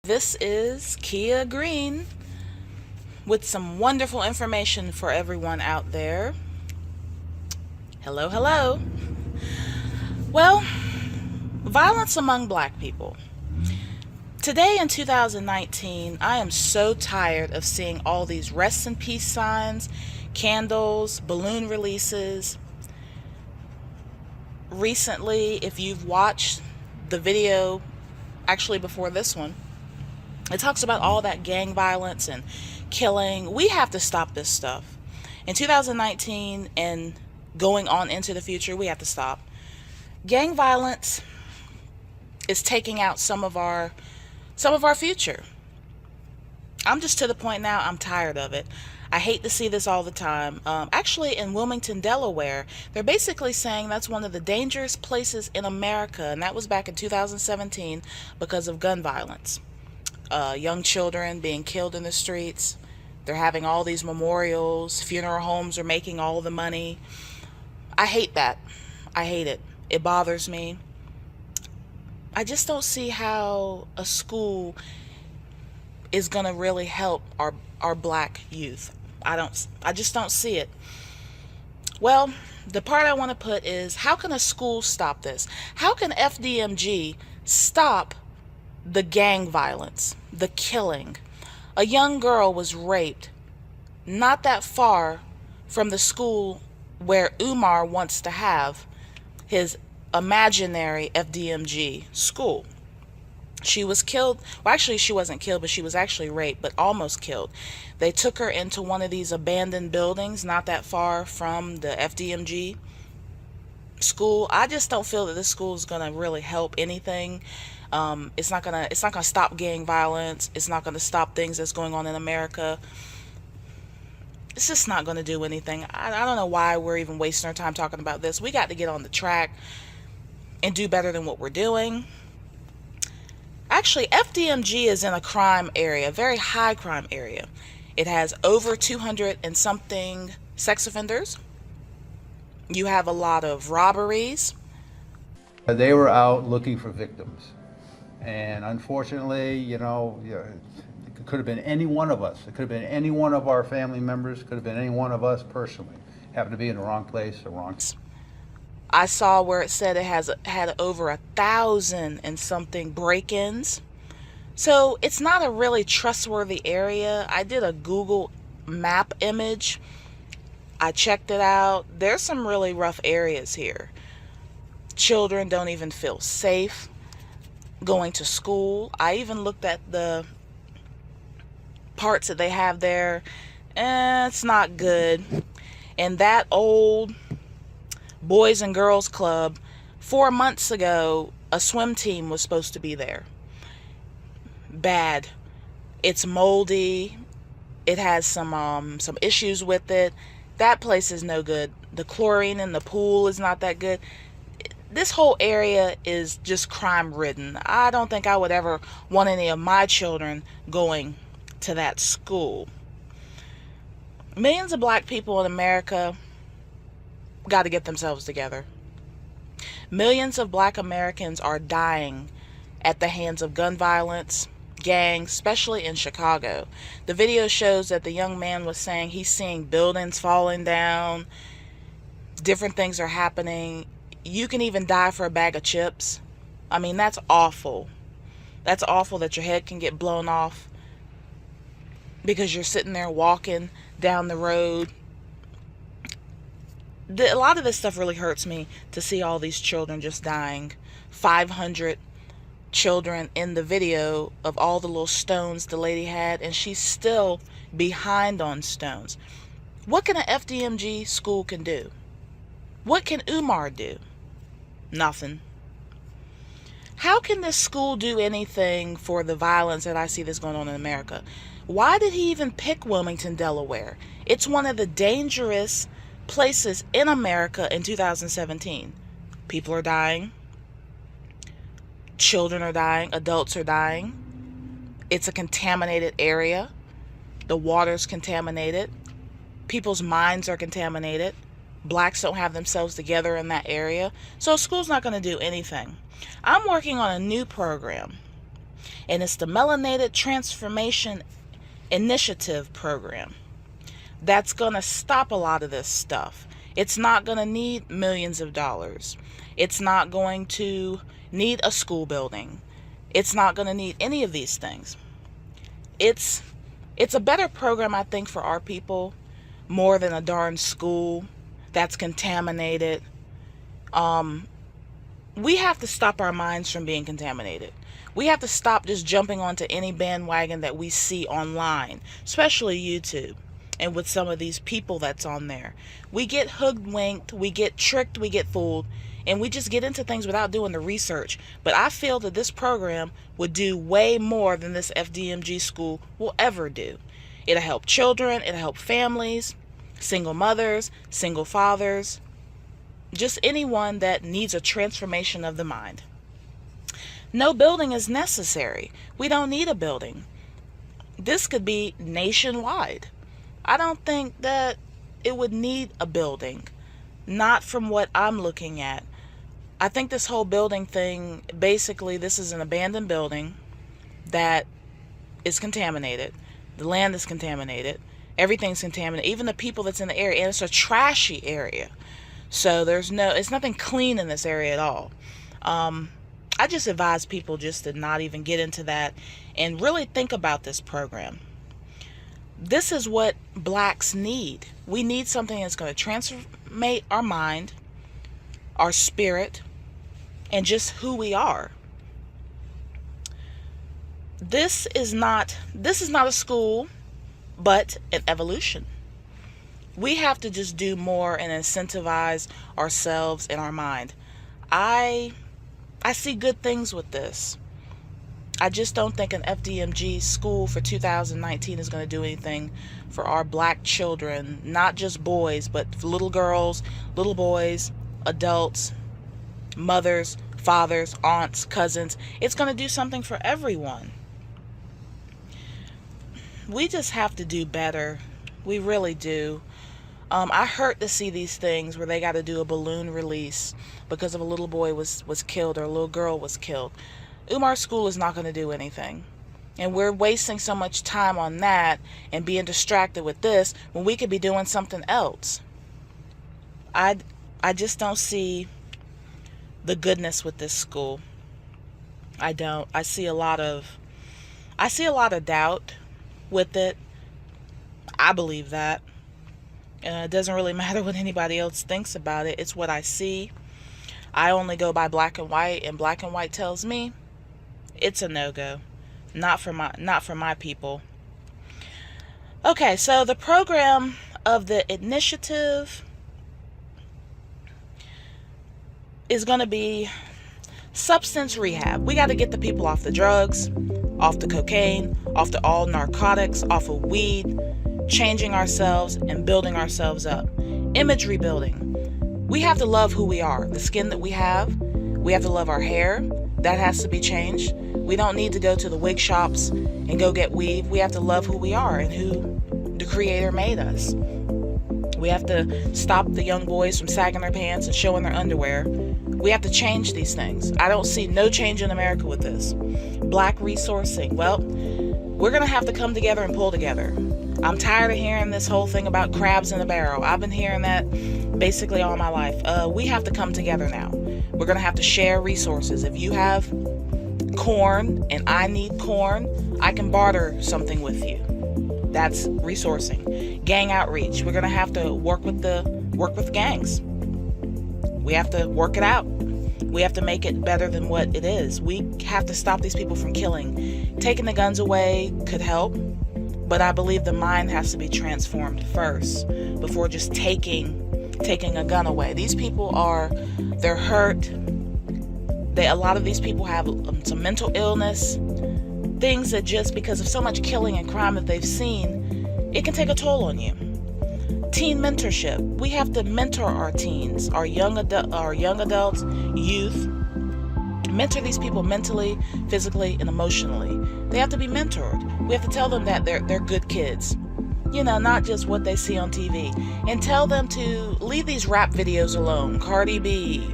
This is Kia Green with some wonderful information for everyone out there. Hello, hello. Well, violence among black people. Today in 2019, I am so tired of seeing all these rest in peace signs, candles, balloon releases. Recently, if you've watched the video, actually before this one, it talks about all that gang violence and killing. We have to stop this stuff. In 2019 and going on into the future, we have to stop. Gang violence is taking out some of our future. I'm just to the point now, I'm tired of it. I hate to see this all the time. Actually, in Wilmington, Delaware, they're basically saying that's one of the dangerous places in America, and that was back in 2017 because of gun violence. Young children being killed in the streets. They're having all these memorials. Funeral homes are making all the money. I hate that. I hate it. It bothers me. I just don't see how a school is going to really help our black youth. I just don't see it. Well, the part I want to put is, how can a school stop this? How can FDMG stop the gang violence, the killing? A young girl was raped not that far from the school where Umar wants to have his imaginary FDMG school. She was killed. Well, actually, she wasn't killed, but she was actually raped, but almost killed. They took her into one of these abandoned buildings not that far from the FDMG school. I just don't feel that this school is going to really help anything. It's not gonna stop gang violence. It's not gonna stop things that's going on in America. It's just not gonna do anything. I don't know why we're even wasting our time talking about this. We got to get on the track and do better than what we're doing. Actually, FDMG is in a crime area, a very high crime area. It has over 200 and something sex offenders. You have a lot of robberies. They were out looking for victims. And unfortunately, it could have been any one of us. It could have been any one of our family members. It could have been any one of us personally. Happened to be in the wrong place, the wrong. I saw where it said it has had over 1,000 and something break-ins. So it's not a really trustworthy area. I did a Google map image. I checked it out. There's some really rough areas here. Children don't even feel safe going to school. I even looked at the parts that they have there, and it's not good. And that old Boys and Girls Club, 4 months ago, a swim team was supposed to be there. Bad. It's moldy. It has some issues with it. That place is no good. The chlorine in the pool is not that good. This whole area is just crime-ridden. I don't think I would ever want any of my children going to that school. Millions of black people in America got to get themselves together. Millions of black Americans are dying at the hands of gun violence, gangs, especially in Chicago. The video shows that the young man was saying he's seeing buildings falling down. Different things are happening. You can even die for a bag of chips. I mean, that's awful. That's awful that your head can get blown off because you're sitting there walking down the road. A lot of this stuff really hurts me, to see all these children just dying. 500 children in the video of all the little stones the lady had, and she's still behind on stones. What can an FDMG school can do? What can Umar do? Nothing. How can this school do anything for the violence that I see that's going on in America? Why did he even pick Wilmington, Delaware? It's one of the dangerous places in America in 2017. People are dying. Children are dying. Adults are dying. It's a contaminated area. The water's contaminated. People's minds are contaminated. Blacks don't have themselves together in that area. So school's not going to do anything. I'm working on a new program and it's the Melanated Transformation Initiative program that's going to stop a lot of this stuff. It's not going to need millions of dollars. It's not going to need a school building. It's not going to need any of these things. It's a better program, I think, for our people, more than a darn school that's contaminated. We have to stop our minds from being contaminated. We have to stop just jumping onto any bandwagon that we see online, especially YouTube, and with some of these people that's on there. We get hoodwinked, we get tricked, we get fooled, and we just get into things without doing the research. But I feel that this program would do way more than this FDMG school will ever do. It'll help children, it'll help families, single mothers, single fathers, just anyone that needs a transformation of the mind. No building is necessary. We don't need a building. This could be nationwide. I don't think that it would need a building. Not from what I'm looking at. I think this whole building thing, basically this is an abandoned building that is contaminated. The land is contaminated. Everything's contaminated. Even the people that's in the area. And it's a trashy area. So it's nothing clean in this area at all. I just advise people just to not even get into that and really think about this program. This is what blacks need. We need something that's going to transform our mind, our spirit, and just who we are. This is not a school, but an evolution. We have to just do more and incentivize ourselves and our mind. I see good things with this. I just don't think an FDMG school for 2019 is going to do anything for our black children, not just boys, but little girls, little boys, adults, mothers, fathers, aunts, cousins. It's going to do something for everyone. We just have to do better. We really do. I hurt to see these things where they got to do a balloon release because of a little boy was killed or a little girl was killed. Umar school is not going to do anything. And we're wasting so much time on that and being distracted with this when we could be doing something else. I just don't see the goodness with this school. I don't. I see a lot of doubt with it. I believe that. It doesn't really matter what anybody else thinks about it. It's what I see. I only go by black and white, and black and white tells me it's a no-go. Not for my people. Okay, so the program of the initiative is going to be substance rehab. We got to get the people off the drugs, off the cocaine, off the all narcotics, off of weed, changing ourselves and building ourselves up. Image rebuilding. We have to love who we are. The skin that we have. We have to love our hair. That has to be changed. We don't need to go to the wig shops and go get weave. We have to love who we are and who the Creator made us. We have to stop the young boys from sagging their pants and showing their underwear. We have to change these things. I don't see no change in America with this. Black resourcing. Well, we're going to have to come together and pull together. I'm tired of hearing this whole thing about crabs in a barrel. I've been hearing that basically all my life. We have to come together now. We're going to have to share resources. If you have corn and I need corn, I can barter something with you. That's resourcing. Gang outreach. We're going to have to work with gangs. We have to work it out. We have to make it better than what it is. We have to stop these people from killing. Taking the guns away could help, but I believe the mind has to be transformed first before just taking a gun away. These people they're hurt. A lot of these people have some mental illness, things that just because of so much killing and crime that they've seen, it can take a toll on you. Teen mentorship. We have to mentor our teens, our young adults, youth. Mentor these people mentally, physically, and emotionally. They have to be mentored. We have to tell them that they're good kids. Not just what they see on TV. And tell them to leave these rap videos alone. Cardi B.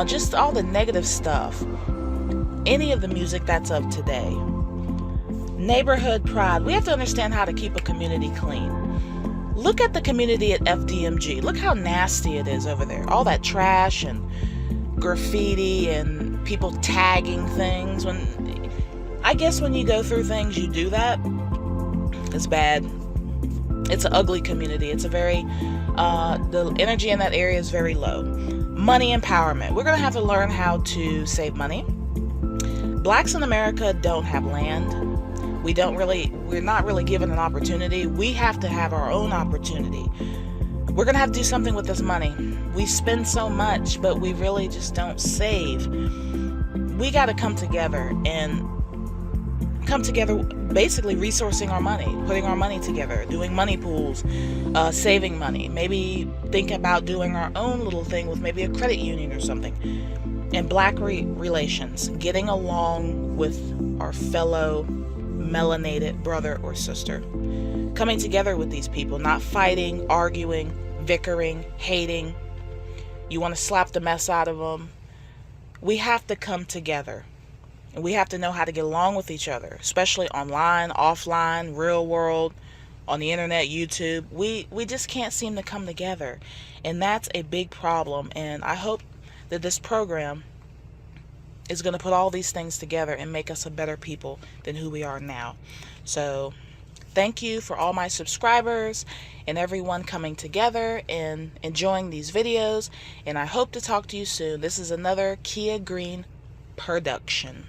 Just all the negative stuff. any of the music that's of today. Neighborhood pride. We have to understand how to keep a community clean. Look at the community at FDMG. Look how nasty it is over there. All that trash and graffiti and people tagging things. I guess when you go through things, you do that. It's bad. It's an ugly community. It's a very, the energy in that area is very low. Money empowerment. We're going to have to learn how to save money. Blacks in America don't have land. We're not really given an opportunity. We have to have our own opportunity. We're going to have to do something with this money. We spend so much, but we really just don't save. We got to come together basically resourcing our money, putting our money together, doing money pools, saving money. Maybe think about doing our own little thing with maybe a credit union or something. And Black relations, getting along with our fellow melanated brother or sister, coming together with these people, not fighting, arguing, bickering, hating. You want to slap the mess out of them. We have to come together, and we have to know how to get along with each other, especially online, offline, real world, on the internet, YouTube. We just can't seem to come together, and that's a big problem. And I hope that this program is going to put all these things together and make us a better people than who we are now. So thank you for all my subscribers and everyone coming together and enjoying these videos. And I hope to talk to you soon. This is another Kia Green production.